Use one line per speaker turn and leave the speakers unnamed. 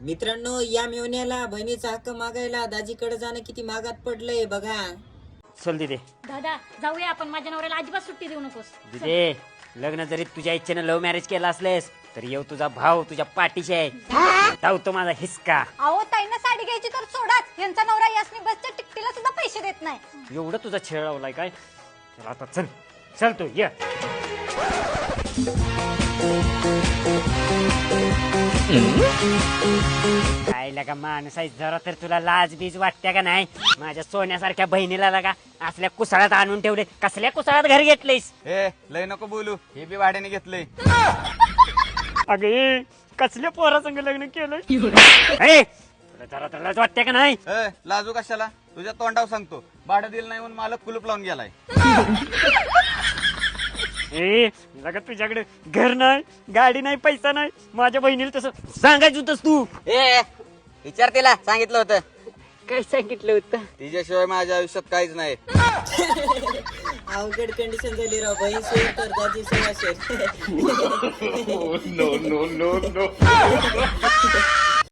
मित्रांनो, या मेवण्याला बहिणीचा हक्क मागायला दाजीकडे जाणं किती मागात पडलंय बघा.
चल दिदे.
दादा जाऊया आपण, माझ्या नवऱ्याला अजिबात सुट्टी देऊ नकोस.
दिदे, लग्न जरी तुझ्या इच्छेनं लव्ह मॅरेज केलं असलेस तर येऊ तुझा भाऊ तुझ्या पाठीशी आहे. धावतो माझा हिसका.
अहो ताईंना साडी घ्यायची तर सोडाच, यांचा नवरा यासनी बसच्या तिकटीला सुद्धा पैसे देत नाही.
एवढं तुझा छेड लावलाय काय? चल आता चल चल तू ये. काय लगा माणूस आहे, जरा तर तुला लाज बीज वाटते का नाही? माझ्या सोन्यासारख्या बहिणीला लगा असल्या कुसाळ्यात आणून ठेवले. कसल्या कुसाळ्यात घर घेतलेस?
ए लय नको बोलू, हे बी भाड्याने घेतलंय.
अगे कसल्या पोरा संग लग्न केलं? ए, तुला जरा तर लाज वाटते का नाही?
ए लाजू कशाला? तुझ्या तोंडावर सांगतो, भाडं दिलं नाही म्हणून मालक कुलूप लावून गेलाय.
ए लगा तुझ्याकडे घर नाही, गाडी नाही, पैसा नाही. माझ्या बहिणीला तसं सांगायचं होतंस तू.
ए विचार तिला, सांगितलं होतं.
काय सांगितलं होतं?
तिच्याशिवाय माझ्या आयुष्यात काहीच नाही.
अवघड कंडिशन झाली राव. बहीण सोड तर दाजी सोड असेल.
no, no, no, no.